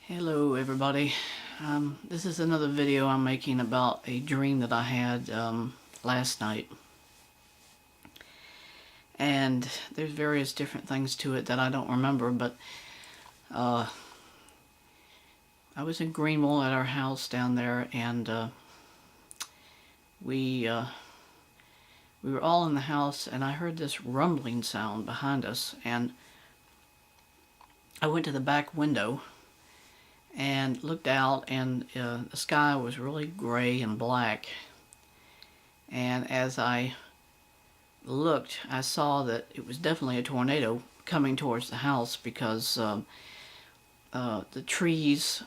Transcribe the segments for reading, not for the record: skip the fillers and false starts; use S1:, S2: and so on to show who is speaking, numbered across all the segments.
S1: Hello everybody. This is another video I'm making about a dream that I had last night. And there's various different things to it that I don't remember, but I was in Greenville at our house down there, and we were all in the house, and I heard this rumbling sound behind us, and I went to the back window and looked out, and the sky was really gray and black. And as I looked, I saw that it was definitely a tornado coming towards the house, because the trees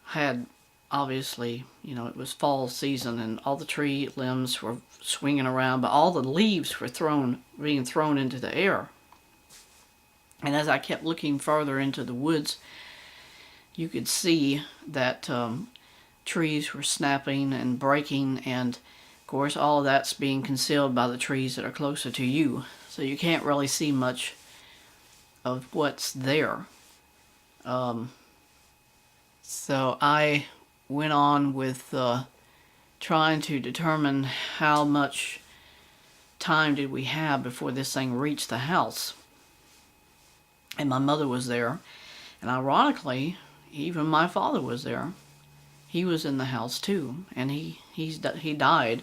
S1: had obviously, it was fall season, and all the tree limbs were swinging around, but all the leaves were being thrown into the air. And as I kept looking further into the woods, you could see that trees were snapping and breaking, and of course all of that's being concealed by the trees that are closer to you, so you can't really see much of what's there. So I went on with trying to determine how much time did we have before this thing reached the house. And my mother was there, and ironically, even my father was there. He was in the house too, and he died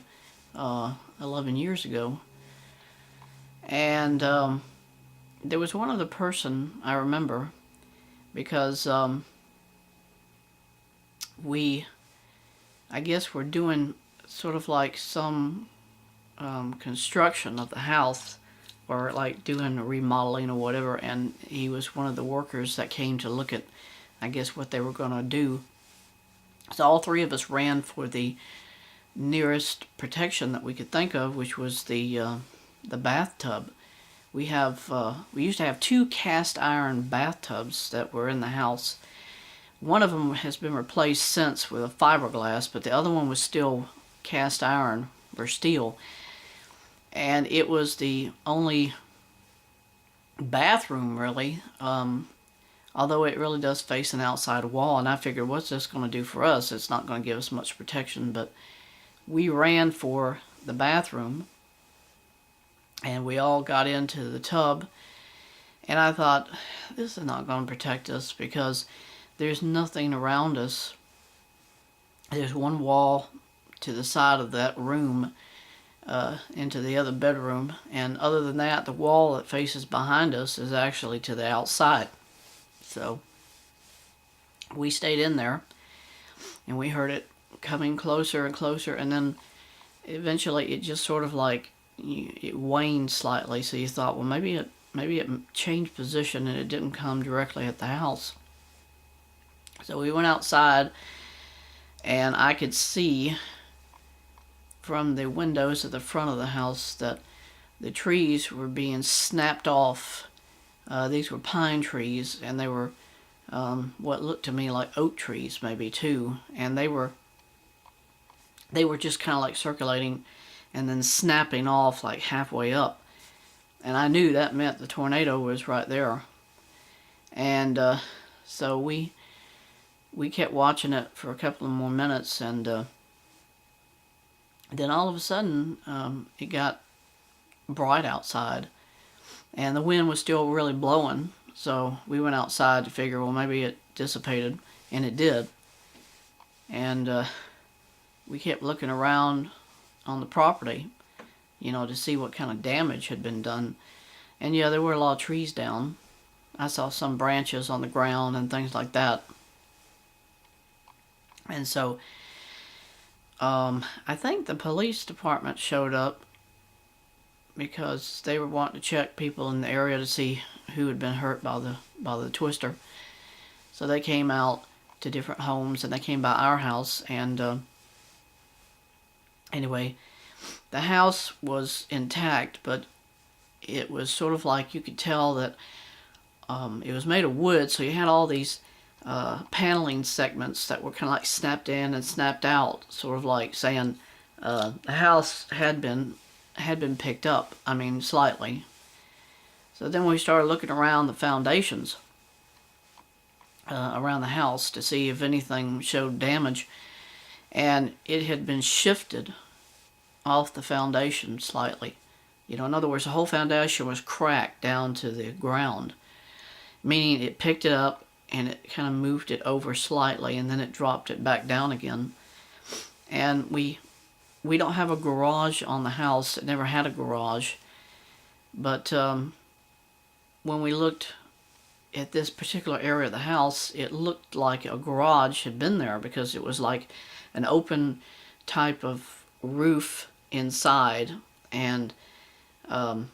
S1: 11 years ago. And there was one other person I remember, because I guess we're doing sort of like some construction of the house, or like doing a remodeling or whatever, and he was one of the workers that came to look at, I guess, what they were going to do. So all three of us ran for the nearest protection that we could think of, which was the bathtub. We used to have two cast iron bathtubs that were in the house. One of them has been replaced since with a fiberglass, but the other one was still cast iron or steel. And it was the only bathroom, really, although it really does face an outside wall. And I figured, what's this going to do for us? It's not going to give us much protection. But we ran for the bathroom, and we all got into the tub. And I thought, this is not going to protect us, because there's nothing around us. There's one wall to the side of that room into the other bedroom, and other than that, the wall that faces behind us is actually to the outside. So we stayed in there, and we heard it coming closer and closer, and then eventually it just sort of like it waned slightly. So you thought, well, maybe it changed position and it didn't come directly at the house. So we went outside, and I could see from the windows at the front of the house that the trees were being snapped off. These were pine trees, and they were what looked to me like oak trees, maybe too. And they were just kind of like circulating and then snapping off like halfway up. And I knew that meant the tornado was right there. And so we kept watching it for a couple of more minutes, and then all of a sudden, it got bright outside, and the wind was still really blowing. So we went outside to figure, well, maybe it dissipated, and it did. And we kept looking around on the property, to see what kind of damage had been done. And yeah, there were a lot of trees down. I saw some branches on the ground and things like that. And so I think the police department showed up, because they were wanting to check people in the area to see who had been hurt by the twister. So they came out to different homes, and they came by our house, and anyway, the house was intact, but it was sort of like, you could tell that it was made of wood, so you had all these paneling segments that were kind of like snapped in and snapped out, sort of like saying the house had been picked up, slightly. So then we started looking around the foundations, around the house to see if anything showed damage, and it had been shifted off the foundation slightly. In other words, the whole foundation was cracked down to the ground, meaning it picked it up and it kind of moved it over slightly, and then it dropped it back down again. And we don't have a garage on the house. It never had a garage. But when we looked at this particular area of the house, it looked like a garage had been there, because it was like an open type of roof inside. And I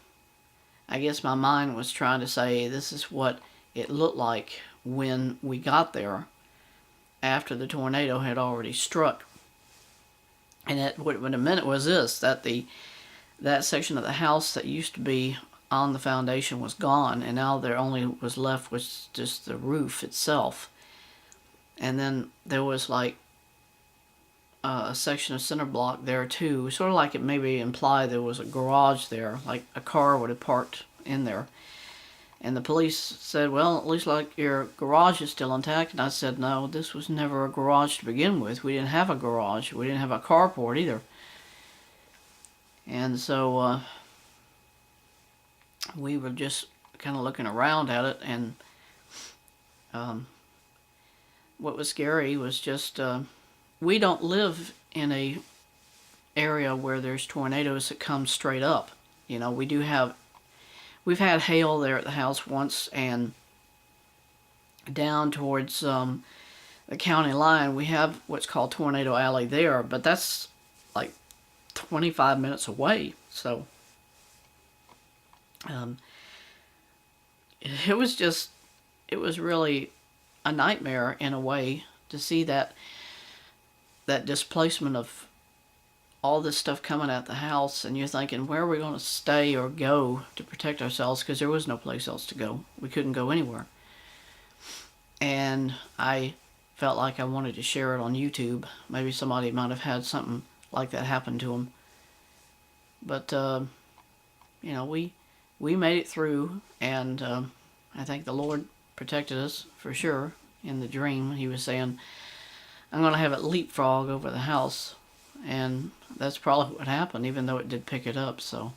S1: guess my mind was trying to say this is what it looked like when we got there after the tornado had already struck. And what it meant was this, that that section of the house that used to be on the foundation was gone, and now there only was left was just the roof itself. And then there was like a section of cinder block there too, sort of like it maybe implied there was a garage there, like a car would have parked in there. And the police said, well, it looks like your garage is still intact. And I said, no, this was never a garage to begin with. We didn't have a garage. We didn't have a carport either. And so we were just kind of looking around at it, and what was scary was just we don't live in a area where there's tornadoes that come straight up. We've had hail there at the house once, and down towards the county line we have what's called Tornado Alley there, but that's like 25 minutes away. So it was really a nightmare in a way to see that displacement of all this stuff coming at the house, and you're thinking, where are we going to stay or go to protect ourselves? Because there was no place else to go. We couldn't go anywhere. And I felt like I wanted to share it on YouTube. Maybe somebody might have had something like that happen to them. But we made it through, and I think the Lord protected us for sure. In the dream, He was saying, I'm going to have it leapfrog over the house. And that's probably what happened, even though it did pick it up. So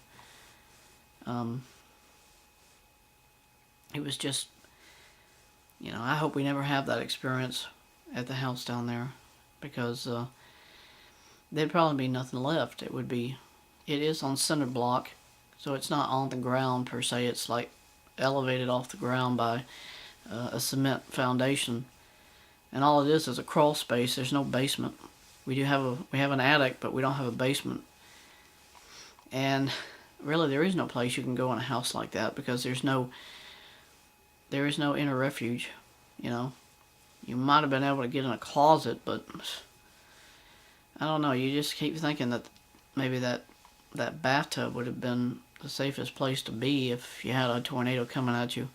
S1: it was just, I hope we never have that experience at the house down there, because there'd probably be nothing left. It is on cinder block, so it's not on the ground per se. It's like elevated off the ground by a cement foundation, and all it is a crawl space. There's no basement. We have an attic, but we don't have a basement. And really, there is no place you can go in a house like that, because there is no inner refuge. You might have been able to get in a closet, but I don't know. You just keep thinking that maybe that bathtub would have been the safest place to be if you had a tornado coming at you.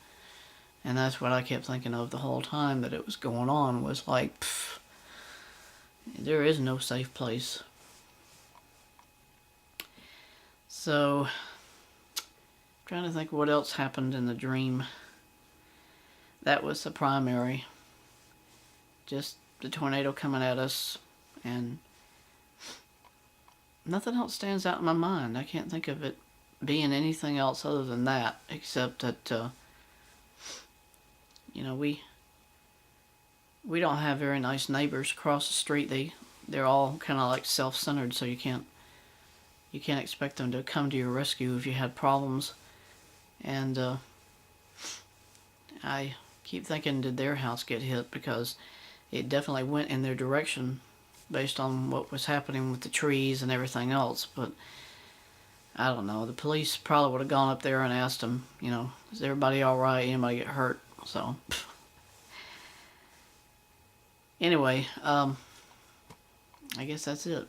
S1: And that's what I kept thinking of the whole time that it was going on, was like, there is no safe place. So, trying to think what else happened in the dream. That was the primary. Just the tornado coming at us, and nothing else stands out in my mind. I can't think of it being anything else other than that, except that, we don't have very nice neighbors across the street. They're all kind of like self-centered, so you can't expect them to come to your rescue if you had problems. And I keep thinking, did their house get hit? Because it definitely went in their direction based on what was happening with the trees and everything else. But I don't know. The police probably would have gone up there and asked them, is everybody all right? Anybody get hurt? So anyway, I guess that's it.